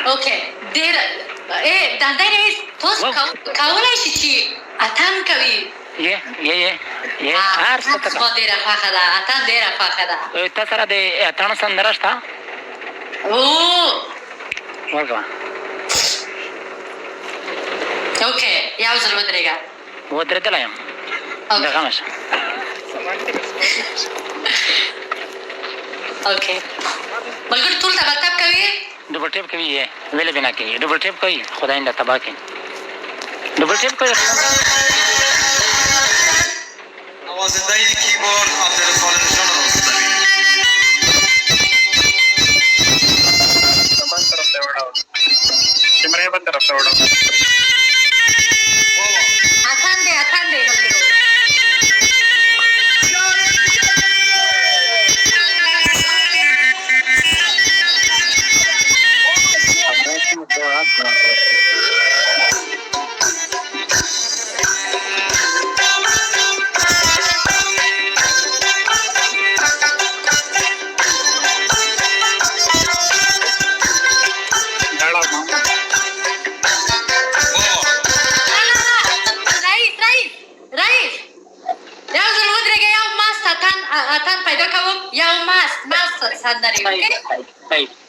Okay, there. Dandai is those kaula shichi atan kavi. ये hours तक Dera fakada, atan dera fakada. इतना दे ताना संदर्श था Oh, welcome okay. Ya usar madrega. वो तेरे लायम Okay. देखा मश Okay. बल्कि तुल तबातब कभी डबल टेप कभी ये वेले बिना के डबल टेप कोई खुदा इंदा तबाह के डबल टेप कोई Avazındaydı keyboard Abdülsalih Nişanoğlu. बंद तरफ से उड़ाओ कैमरे बंद तरफ से उड़ाओ atan de बल्कि atan पैदा करो या mas sandari. Okay.